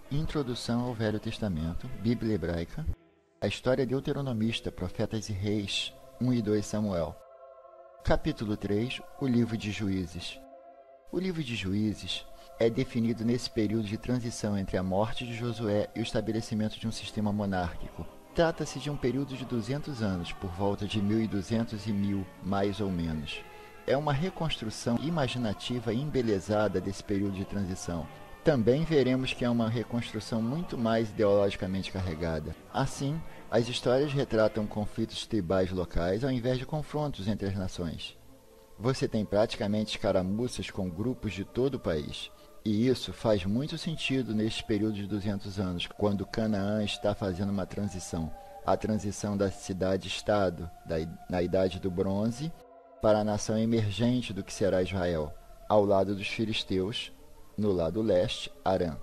Introdução ao Velho Testamento, Bíblia Hebraica, a história deuteronomista, Profetas e Reis, 1 e 2 Samuel. Capítulo 3, o Livro de Juízes. O Livro de Juízes é definido nesse período de transição entre a morte de Josué e o estabelecimento de um sistema monárquico. Trata-se de um período de 200 anos, por volta de 1200 e 1000, mais ou menos. É uma reconstrução imaginativa e embelezada desse período de transição. Também veremos que é uma reconstrução muito mais ideologicamente carregada. Assim, as histórias retratam conflitos tribais locais ao invés de confrontos entre as nações. Você tem praticamente escaramuças com grupos de todo o país. E isso faz muito sentido neste período de 200 anos, quando Canaã está fazendo uma transição. A transição da cidade-estado, na Idade do Bronze, para a nação emergente do que será Israel, ao lado dos filisteus, no lado leste, Arã.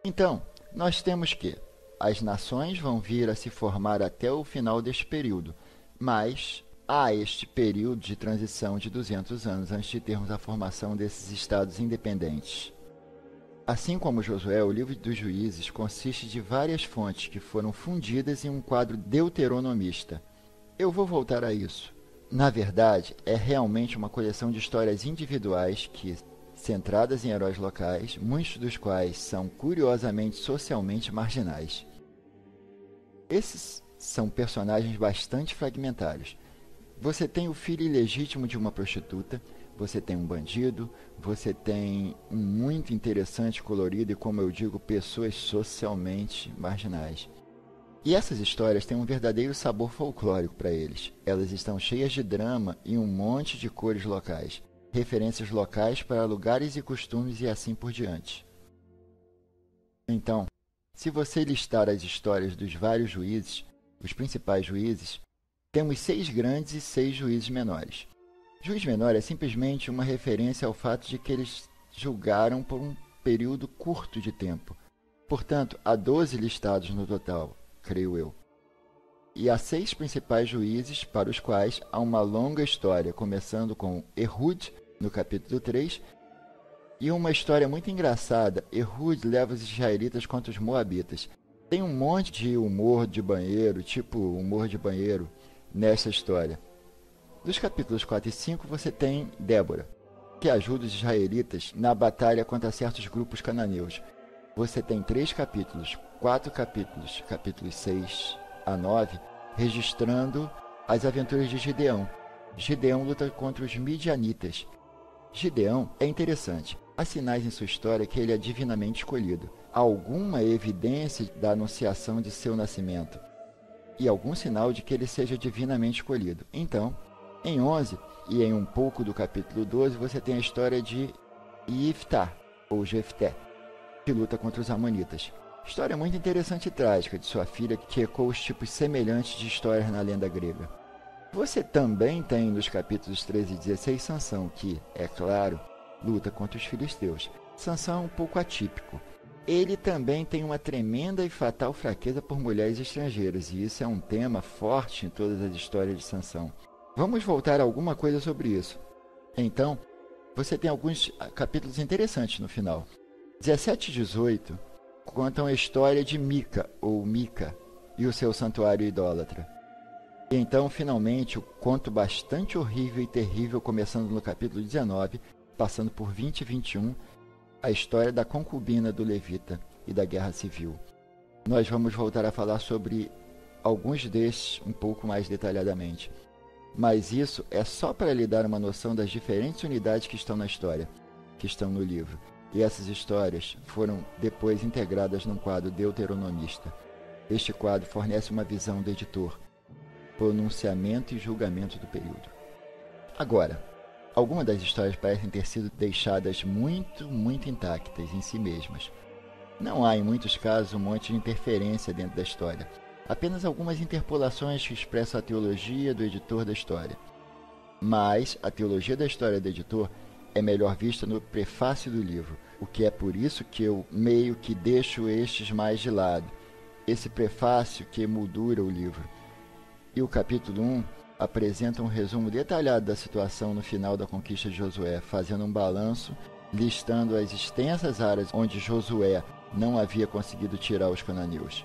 Então, nós temos que as nações vão vir a se formar até o final deste período, mas há este período de transição de 200 anos antes de termos a formação desses estados independentes. Assim como Josué, o livro dos Juízes consiste de várias fontes que foram fundidas em um quadro deuteronomista. Eu vou voltar a isso. Na verdade, é realmente uma coleção de histórias individuais que, centradas em heróis locais, muitos dos quais são curiosamente socialmente marginais. Esses são personagens bastante fragmentários. Você tem o filho ilegítimo de uma prostituta, você tem um bandido, você tem um muito interessante, colorido e, como eu digo, pessoas socialmente marginais. E essas histórias têm um verdadeiro sabor folclórico para eles. Elas estão cheias de drama e um monte de cores locais, referências locais para lugares e costumes e assim por diante. Então, se você listar as histórias dos vários juízes, os principais juízes, temos 6 grandes e 6 juízes menores. Juiz menor é simplesmente uma referência ao fato de que eles julgaram por um período curto de tempo. Portanto, há 12 listados no total, creio eu. E há 6 principais juízes para os quais há uma longa história, começando com Ehud, no capítulo 3, e uma história muito engraçada. Ehud leva os israelitas contra os moabitas. Tem um monte de humor de banheiro, tipo humor de banheiro, nessa história. Dos capítulos 4 e 5 você tem Débora, que ajuda os israelitas na batalha contra certos grupos cananeus. Você tem 3 capítulos, 4 capítulos, capítulos 6 a 9, registrando as aventuras de Gideão. Gideão luta contra os midianitas. Gideão é interessante. Há sinais em sua história que ele é divinamente escolhido. Há alguma evidência da anunciação de seu nascimento e algum sinal de que ele seja divinamente escolhido. Então, em 11 e em um pouco do capítulo 12, você tem a história de Iftá, ou Jefté, que luta contra os amonitas. História muito interessante e trágica de sua filha, que ecoa os tipos semelhantes de histórias na lenda grega. Você também tem nos capítulos 13 e 16 Sansão, que, é claro, luta contra os filisteus. Sansão é um pouco atípico. Ele também tem uma tremenda e fatal fraqueza por mulheres estrangeiras, e isso é um tema forte em todas as histórias de Sansão. Vamos voltar a alguma coisa sobre isso. Então, você tem alguns capítulos interessantes no final. 17 e 18 contam a história de Mica, ou Mica, e o seu santuário idólatra. E então, finalmente, o conto bastante horrível e terrível, começando no capítulo 19, passando por 20 e 21, a história da concubina do levita e da guerra civil. Nós vamos voltar a falar sobre alguns destes um pouco mais detalhadamente. Mas isso é só para lhe dar uma noção das diferentes unidades que estão na história, que estão no livro. E essas histórias foram depois integradas num quadro deuteronomista. Este quadro fornece uma visão do editor, pronunciamento e julgamento do período. Agora, algumas das histórias parecem ter sido deixadas muito intactas em si mesmas. Não há, em muitos casos, um monte de interferência dentro da história. Apenas algumas interpolações que expressam a teologia do editor da história. Mas a teologia da história do editor é melhor vista no prefácio do livro, o que é por isso que eu meio que deixo estes mais de lado. Esse prefácio que emoldura o livro. E o capítulo 1 apresenta um resumo detalhado da situação no final da conquista de Josué, fazendo um balanço, listando as extensas áreas onde Josué não havia conseguido tirar os cananeus.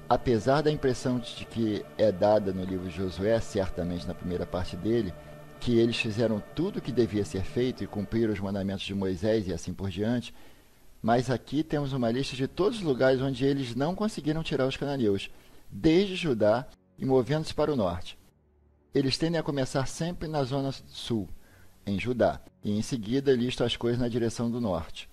Apesar da impressão de que é dada no livro de Josué, certamente na primeira parte dele, que eles fizeram tudo o que devia ser feito e cumpriram os mandamentos de Moisés e assim por diante, mas aqui temos uma lista de todos os lugares onde eles não conseguiram tirar os cananeus, desde Judá e movendo-se para o norte. Eles tendem a começar sempre na zona sul, em Judá, e em seguida listam as coisas na direção do norte.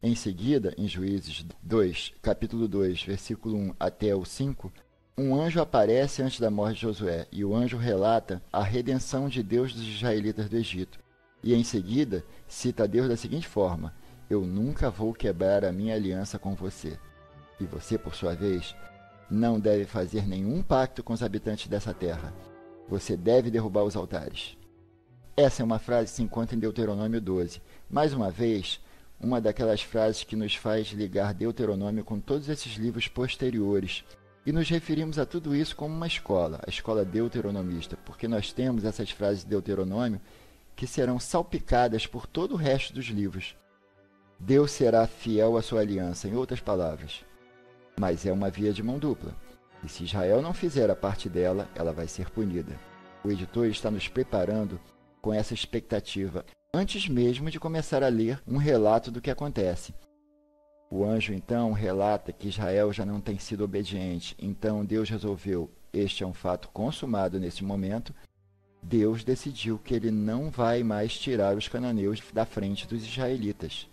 Em seguida, em Juízes 2, capítulo 2, versículo 1 até o 5, um anjo aparece antes da morte de Josué, e o anjo relata a redenção de Deus dos israelitas do Egito. E em seguida, cita a Deus da seguinte forma: eu nunca vou quebrar a minha aliança com você. E você, por sua vez, não deve fazer nenhum pacto com os habitantes dessa terra. Você deve derrubar os altares. Essa é uma frase que se encontra em Deuteronômio 12. Mais uma vez, uma daquelas frases que nos faz ligar Deuteronômio com todos esses livros posteriores. E nos referimos a tudo isso como uma escola, a escola deuteronomista, porque nós temos essas frases de Deuteronômio que serão salpicadas por todo o resto dos livros. Deus será fiel à sua aliança, em outras palavras. Mas é uma via de mão dupla. E se Israel não fizer a parte dela, ela vai ser punida. O editor está nos preparando com essa expectativa, antes mesmo de começar a ler um relato do que acontece. O anjo, então, relata que Israel já não tem sido obediente. Então Deus resolveu, este é um fato consumado nesse momento, Deus decidiu que ele não vai mais tirar os cananeus da frente dos israelitas.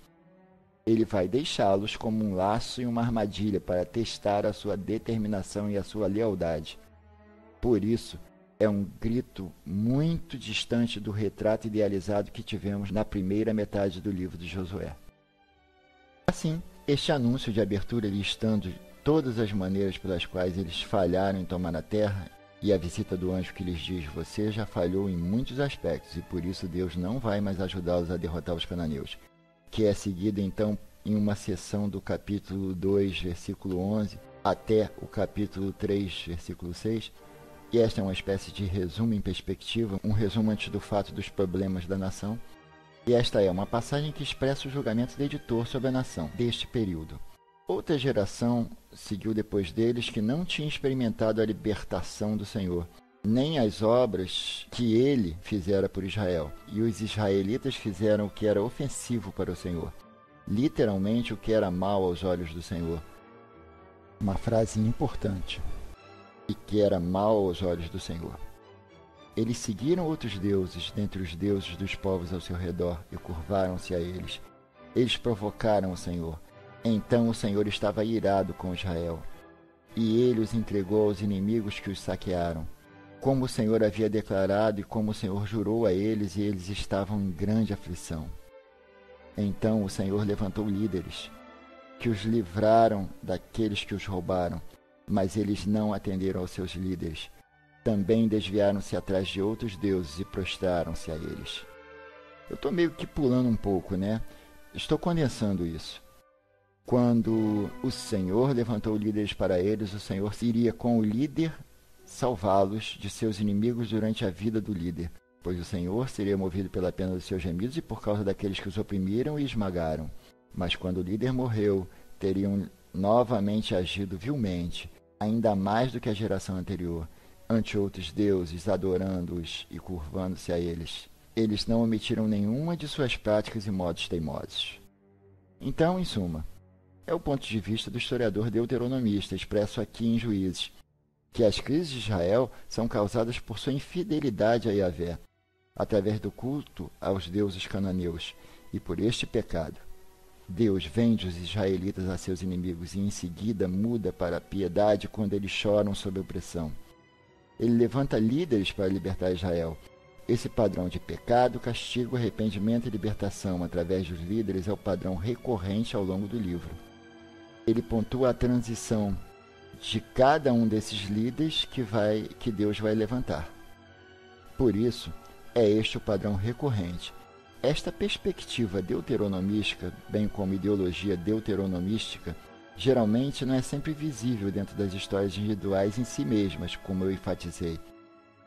Ele vai deixá-los como um laço e uma armadilha para testar a sua determinação e a sua lealdade. Por isso, é um grito muito distante do retrato idealizado que tivemos na primeira metade do livro de Josué. Assim, este anúncio de abertura listando todas as maneiras pelas quais eles falharam em tomar a terra e a visita do anjo que lhes diz: você já falhou em muitos aspectos e por isso Deus não vai mais ajudá-los a derrotar os cananeus, que é seguida então em uma seção do capítulo 2, versículo 11, até o capítulo 3, versículo 6, e esta é uma espécie de resumo em perspectiva, um resumo antes do fato dos problemas da nação, e esta é uma passagem que expressa o julgamento do editor sobre a nação deste período. Outra geração seguiu depois deles que não tinha experimentado a libertação do Senhor, nem as obras que ele fizera por Israel. E os israelitas fizeram o que era ofensivo para o Senhor, literalmente o que era mal aos olhos do Senhor. Uma frase importante. E que era mal aos olhos do Senhor. Eles seguiram outros deuses dentre os deuses dos povos ao seu redor e curvaram-se a eles. Eles provocaram o Senhor. Então o Senhor estava irado com Israel, e ele os entregou aos inimigos que os saquearam, como o Senhor havia declarado e como o Senhor jurou a eles, e eles estavam em grande aflição. Então o Senhor levantou líderes, que os livraram daqueles que os roubaram, mas eles não atenderam aos seus líderes. Também desviaram-se atrás de outros deuses e prostraram-se a eles. Eu estou meio que pulando um pouco, né? Estou condensando isso. Quando o Senhor levantou líderes para eles, o Senhor iria com o líder salvá-los de seus inimigos durante a vida do líder, pois o Senhor seria movido pela pena dos seus gemidos e por causa daqueles que os oprimiram e esmagaram. Mas quando o líder morreu, teriam novamente agido vilmente, ainda mais do que a geração anterior, ante outros deuses, adorando-os e curvando-se a eles. Eles não omitiram nenhuma de suas práticas e modos teimosos. Então, em suma, é o ponto de vista do historiador deuteronomista, expresso aqui em Juízes, que as crises de Israel são causadas por sua infidelidade a Yahvé, através do culto aos deuses cananeus, e por este pecado. Deus vende os israelitas a seus inimigos e em seguida muda para a piedade quando eles choram sob opressão. Ele levanta líderes para libertar Israel. Esse padrão de pecado, castigo, arrependimento e libertação através dos líderes é o padrão recorrente ao longo do livro. Ele pontua a transição de cada um desses líderes que Deus vai levantar. Por isso, é este o padrão recorrente. Esta perspectiva deuteronomística, bem como ideologia deuteronomística, geralmente não é sempre visível dentro das histórias individuais em si mesmas, como eu enfatizei.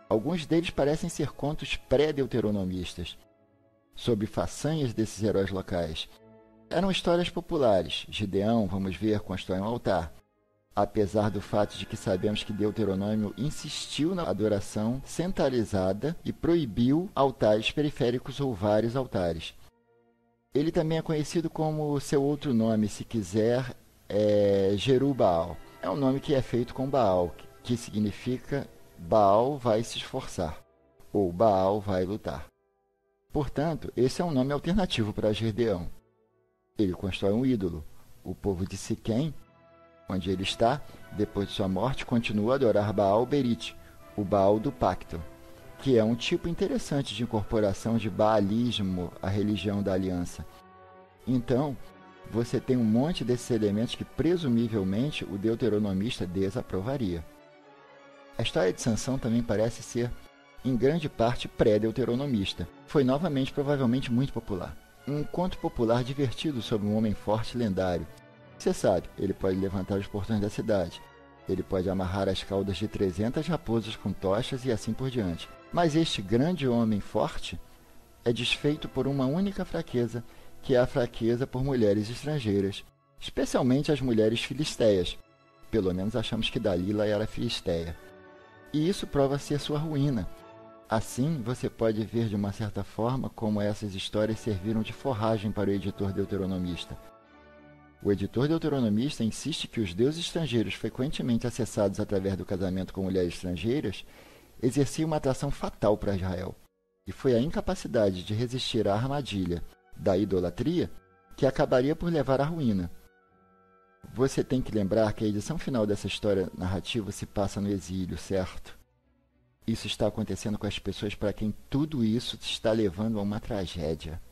Alguns deles parecem ser contos pré-deuteronomistas, sobre façanhas desses heróis locais, Eram histórias populares. Gideão, vamos ver, constrói um altar. Apesar do fato de que sabemos que Deuteronômio insistiu na adoração centralizada e proibiu altares periféricos ou vários altares. Ele também é conhecido como seu outro nome, se quiser, Jerubbaal. É um nome que é feito com Baal, que significa Baal vai se esforçar, ou Baal vai lutar. Portanto, esse é um nome alternativo para Gideão. Ele constrói um ídolo. O povo de Siquém, onde ele está, depois de sua morte, continua a adorar Baal Berit, o Baal do pacto, que é um tipo interessante de incorporação de baalismo à religião da aliança. Então, você tem um monte desses elementos que, presumivelmente, o deuteronomista desaprovaria. A história de Sansão também parece ser, em grande parte, pré-deuteronomista. Foi novamente, provavelmente, muito popular. Um conto popular divertido sobre um homem forte e lendário. Você sabe, ele pode levantar os portões da cidade. Ele pode amarrar as caudas de 300 raposas com tochas e assim por diante. Mas este grande homem forte é desfeito por uma única fraqueza, que é a fraqueza por mulheres estrangeiras, especialmente as mulheres filisteias. Pelo menos achamos que Dalila era filisteia. E isso prova ser sua ruína. Assim, você pode ver de uma certa forma como essas histórias serviram de forragem para o editor deuteronomista. O editor deuteronomista insiste que os deuses estrangeiros frequentemente acessados através do casamento com mulheres estrangeiras exerciam uma atração fatal para Israel, e foi a incapacidade de resistir à armadilha da idolatria que acabaria por levar à ruína. Você tem que lembrar que a edição final dessa história narrativa se passa no exílio, certo? Isso está acontecendo com as pessoas para quem tudo isso está levando a uma tragédia.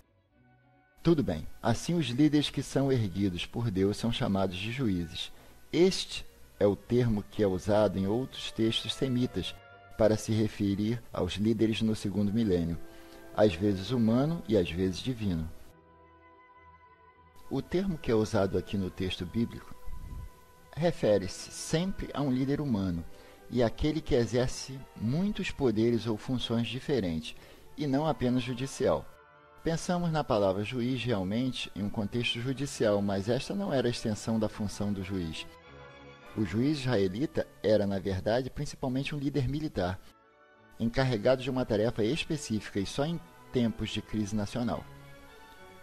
Tudo bem, assim os líderes que são erguidos por Deus são chamados de juízes. Este é o termo que é usado em outros textos semitas para se referir aos líderes no segundo milênio, às vezes humano e às vezes divino. O termo que é usado aqui no texto bíblico refere-se sempre a um líder humano e àquele que exerce muitos poderes ou funções diferentes, e não apenas judicial. Pensamos na palavra juiz realmente em um contexto judicial, mas esta não era a extensão da função do juiz. O juiz israelita era, na verdade, principalmente um líder militar, encarregado de uma tarefa específica e só em tempos de crise nacional.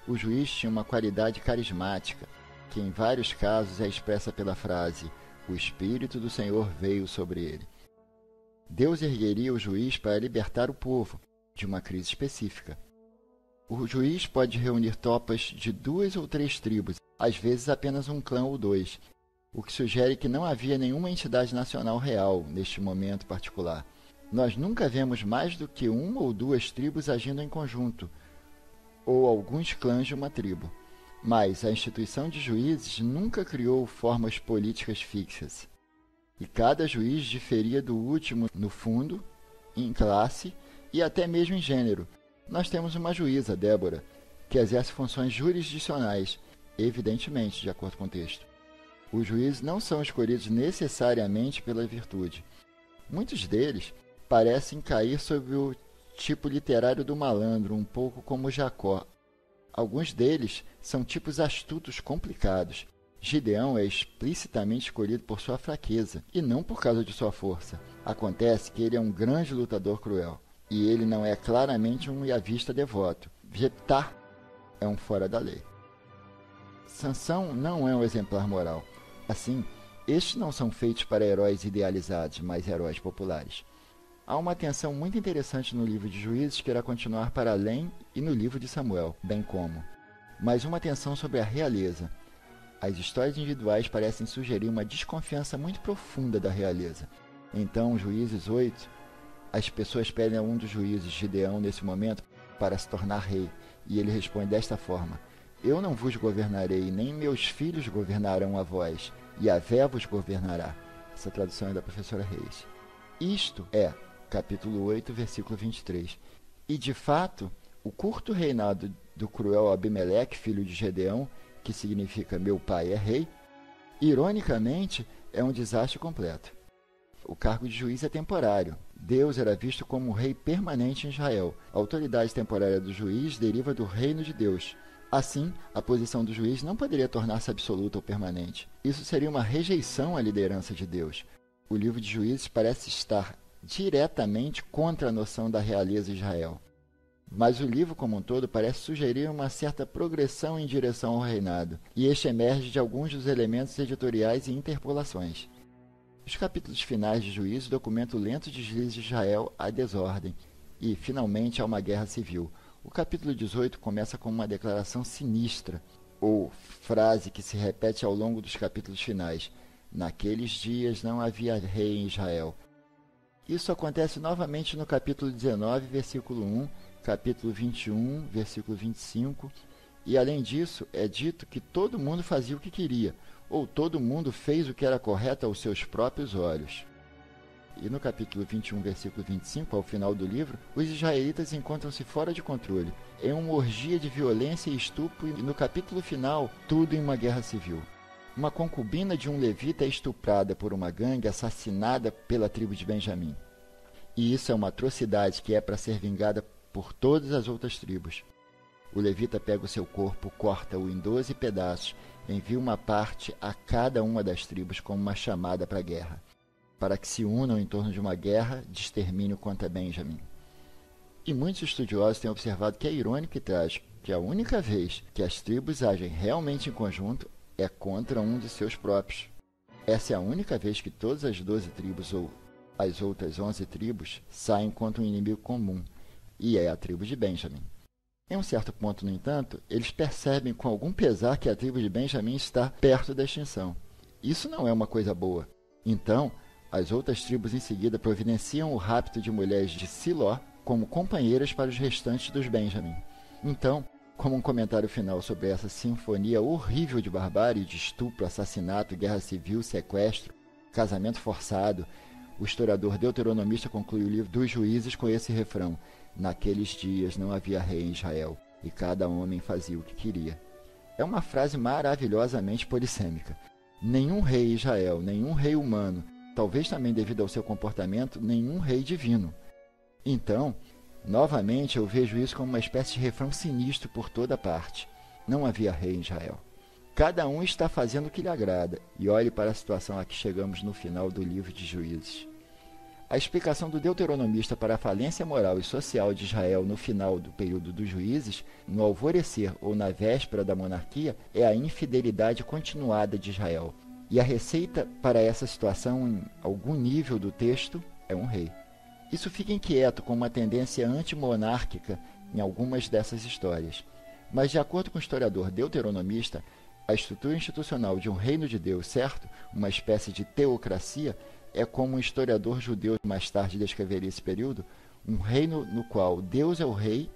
O juiz tinha uma qualidade carismática, que em vários casos é expressa pela frase "O Espírito do Senhor veio sobre ele". Deus ergueria o juiz para libertar o povo de uma crise específica. O juiz pode reunir tropas de 2 ou 3 tribos, às vezes apenas um clã ou 2, o que sugere que não havia nenhuma entidade nacional real neste momento particular. Nós nunca vemos mais do que 1 ou 2 tribos agindo em conjunto, ou alguns clãs de uma tribo. Mas a instituição de juízes nunca criou formas políticas fixas. E cada juiz diferia do último no fundo, em classe e até mesmo em gênero. Nós temos uma juíza, Débora, que exerce funções jurisdicionais, evidentemente, de acordo com o texto. Os juízes não são escolhidos necessariamente pela virtude. Muitos deles parecem cair sob o tipo literário do malandro, um pouco como Jacó. Alguns deles são tipos astutos complicados. Gideão é explicitamente escolhido por sua fraqueza, e não por causa de sua força. Acontece que ele é um grande lutador cruel, e ele não é claramente um iavista devoto. Jeftá é um fora da lei. Sansão não é um exemplar moral. Assim, estes não são feitos para heróis idealizados, mas heróis populares. Há uma tensão muito interessante no livro de Juízes que irá continuar para além e no livro de Samuel, bem como. Mas uma tensão sobre a realeza. As histórias individuais parecem sugerir uma desconfiança muito profunda da realeza. Então, Juízes 8, as pessoas pedem a um dos juízes, Gideão, nesse momento, para se tornar rei. E ele responde desta forma: "Eu não vos governarei, nem meus filhos governarão a vós, e Yahvé vos governará." Essa tradução é da professora Reis. Isto é capítulo 8, versículo 23. E, de fato, o curto reinado do cruel Abimeleque, filho de Gedeão, que significa "meu pai é rei", ironicamente, é um desastre completo. O cargo de juiz é temporário. Deus era visto como um rei permanente em Israel. A autoridade temporária do juiz deriva do reino de Deus, Assim, a posição do juiz não poderia tornar-se absoluta ou permanente. Isso seria uma rejeição à liderança de Deus. O livro de Juízes parece estar diretamente contra a noção da realeza de Israel. Mas o livro como um todo parece sugerir uma certa progressão em direção ao reinado, e este emerge de alguns dos elementos editoriais e interpolações. Os capítulos finais de Juízes documentam o lento deslize de Israel à desordem, e, finalmente, há uma guerra civil. O capítulo 18 começa com uma declaração sinistra, ou frase que se repete ao longo dos capítulos finais. Naqueles dias não havia rei em Israel. Isso acontece novamente no capítulo 19, versículo 1, capítulo 21, versículo 25, e além disso é dito que todo mundo fazia o que queria, ou todo mundo fez o que era correto aos seus próprios olhos. E no capítulo 21, versículo 25, ao final do livro, os israelitas encontram-se fora de controle, em uma orgia de violência e estupro, e no capítulo final, tudo em uma guerra civil. Uma concubina de um levita é estuprada por uma gangue assassinada pela tribo de Benjamim. E isso é uma atrocidade que é para ser vingada por todas as outras tribos. O levita pega o seu corpo, corta-o em 12 pedaços, envia uma parte a cada uma das tribos como uma chamada para a guerra, para que se unam em torno de uma guerra de extermínio contra Benjamim. E muitos estudiosos têm observado que é irônico e trágico que a única vez que as tribos agem realmente em conjunto é contra um de seus próprios. Essa é a única vez que todas as 12 tribos ou as outras 11 tribos saem contra um inimigo comum, e é a tribo de Benjamim. Em um certo ponto, no entanto, eles percebem com algum pesar que a tribo de Benjamim está perto da extinção. Isso não é uma coisa boa. Então, as outras tribos em seguida providenciam o rapto de mulheres de Siló como companheiras para os restantes dos Benjamim. Então, como um comentário final sobre essa sinfonia horrível de barbárie, de estupro, assassinato, guerra civil, sequestro, casamento forçado, o historiador deuteronomista conclui o livro dos Juízes com esse refrão: naqueles dias não havia rei em Israel, e cada homem fazia o que queria. É uma frase maravilhosamente polissêmica. Nenhum rei em Israel, nenhum rei humano, talvez também devido ao seu comportamento, nenhum rei divino. Então, novamente eu vejo isso como uma espécie de refrão sinistro por toda parte. Não havia rei em Israel. Cada um está fazendo o que lhe agrada, e olhe para a situação a que chegamos no final do livro de Juízes. A explicação do deuteronomista para a falência moral e social de Israel no final do período dos Juízes, no alvorecer ou na véspera da monarquia, é a infidelidade continuada de Israel. E a receita para essa situação, em algum nível do texto, é um rei. Isso fica inquieto com uma tendência antimonárquica em algumas dessas histórias. Mas, de acordo com o historiador deuteronomista, a estrutura institucional de um reino de Deus, certo? Uma espécie de teocracia, é como um historiador judeu mais tarde descreveria esse período, um reino no qual Deus é o rei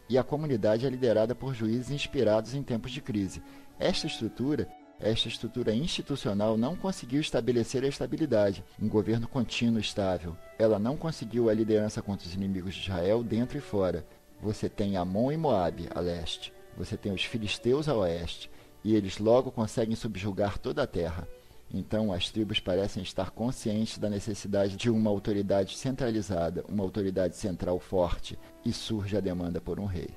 e a comunidade é liderada por juízes inspirados em tempos de crise. Esta estrutura institucional não conseguiu estabelecer a estabilidade, um governo contínuo e estável. Ela não conseguiu a liderança contra os inimigos de Israel dentro e fora. Você tem Amon e Moabe a leste, você tem os filisteus a oeste, e eles logo conseguem subjugar toda a terra. Então, as tribos parecem estar conscientes da necessidade de uma autoridade centralizada, uma autoridade central forte, e surge a demanda por um rei.